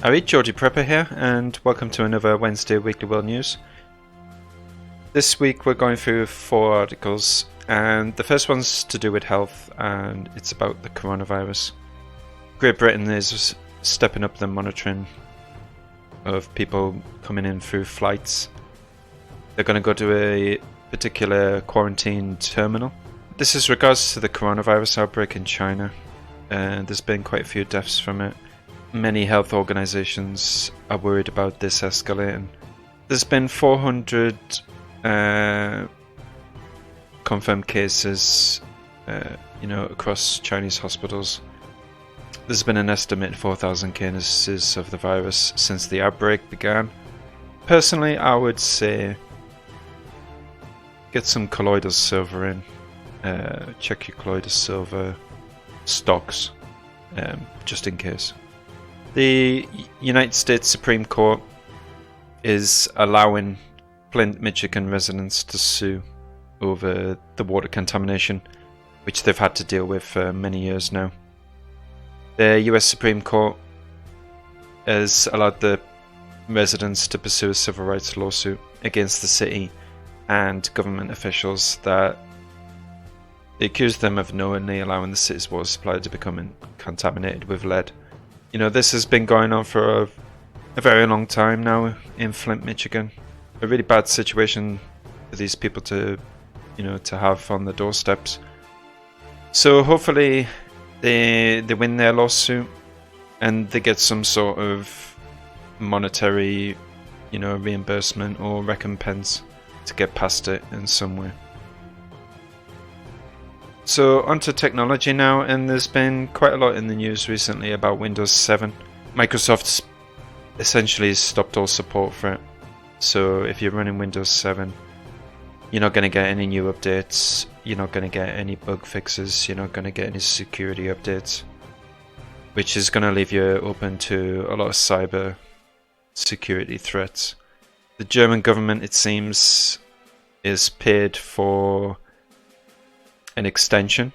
Howdy, Geordie Prepper here, and welcome to another Wednesday Weekly World News. This week we're going through 4 articles, and the first one's to do with health, and it's about the coronavirus. Great Britain is stepping up the monitoring of people coming in through flights. They're going to go to a particular quarantine terminal. This is regards to the coronavirus outbreak in China, and there's been quite a few deaths from it. Many health organisations are worried about this escalating. There's been 400 confirmed cases, across Chinese hospitals. There's been an estimated 4,000 cases of the virus since the outbreak began. Personally, I would say get some colloidal silver in. Check your colloidal silver stocks, just in case. The United States Supreme Court is allowing Flint, Michigan residents to sue over the water contamination, which they've had to deal with for many years now. The US Supreme Court has allowed the residents to pursue a civil rights lawsuit against the city and government officials that they accuse them of knowingly allowing the city's water supply to become contaminated with lead. You know, this has been going on for a very long time now in Flint, Michigan. A really bad situation for these people to have on the doorsteps. So hopefully they win their lawsuit and they get some sort of monetary, reimbursement or recompense to get past it in some way. So onto technology now, and there's been quite a lot in the news recently about Windows 7. Microsoft's essentially stopped all support for it. So if you're running Windows 7, you're not going to get any new updates, you're not going to get any bug fixes, you're not going to get any security updates, which is going to leave you open to a lot of cyber security threats. The German government, it seems, is paid for an extension.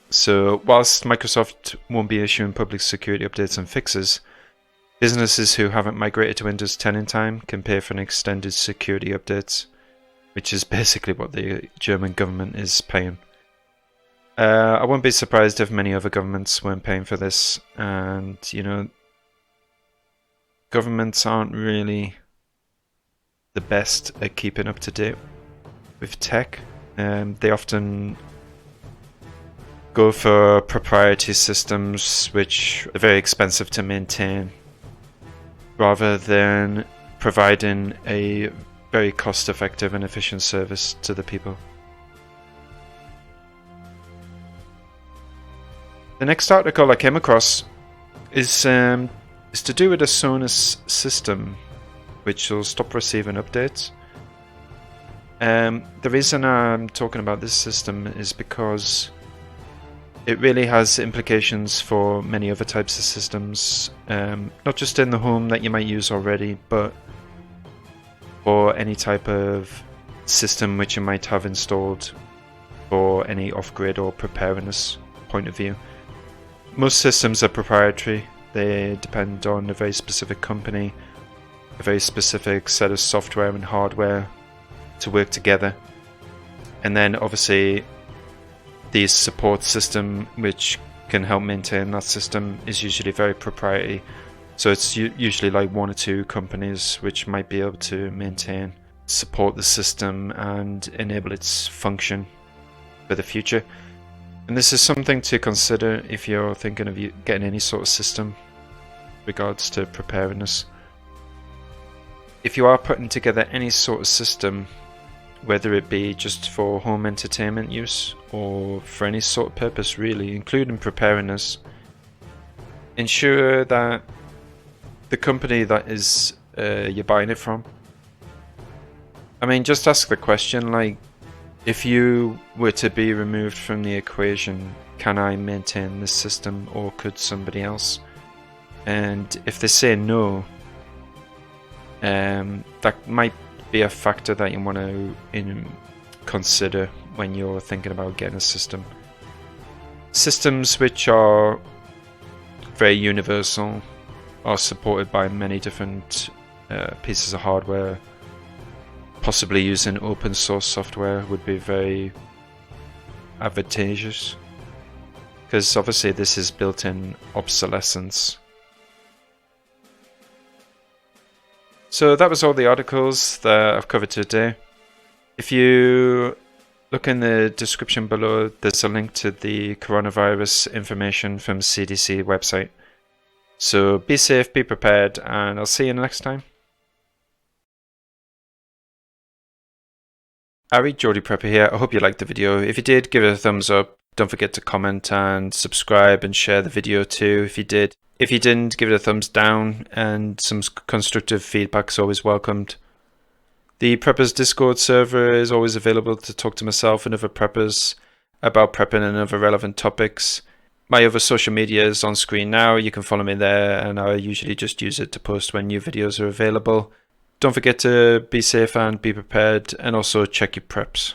So whilst Microsoft won't be issuing public security updates and fixes, businesses who haven't migrated to Windows 10 in time can pay for an extended security updates, which is basically what the German government is paying. I wouldn't be surprised if many other governments weren't paying for this, and governments aren't really the best at keeping up to date with tech. They often go for proprietary systems which are very expensive to maintain, rather than providing a very cost-effective and efficient service to the people. The next article I came across is to do with a Sonos system which will stop receiving updates. The reason I'm talking about this system is because it really has implications for many other types of systems, not just in the home that you might use already, but for any type of system which you might have installed for any off-grid or preparedness point of view. Most systems are proprietary. They depend on a very specific company, a very specific set of software and hardware to work together, and then obviously the support system which can help maintain that system is usually very proprietary, so it's usually like 1 or 2 companies which might be able to maintain, support the system and enable its function for the future. And this is something to consider if you're thinking of getting any sort of system regards to preparedness. If you are putting together any sort of system, whether it be just for home entertainment use or for any sort of purpose really, including preparedness, ensure that the company that is you're buying it from, just ask the question, like, if you were to be removed from the equation, can I maintain this system or could somebody else? And if they say no, that might be a factor that you want to consider when you're thinking about getting a system. Systems which are very universal are supported by many different pieces of hardware. Possibly using open source software would be very advantageous, because obviously this is built-in obsolescence. So that was all the articles that I've covered today. If you look in the description below, there's a link to the coronavirus information from the CDC website. So be safe, be prepared, and I'll see you next time. Geordie Prepper here. I hope you liked the video. If you did, give it a thumbs up. Don't forget to comment and subscribe and share the video too if you did. If you didn't, give it a thumbs down, and some constructive feedback is always welcomed. The Preppers Discord server is always available to talk to myself and other preppers about prepping and other relevant topics. My other social media is on screen now. You can follow me there, and I usually just use it to post when new videos are available. Don't forget to be safe and be prepared, and also check your preps.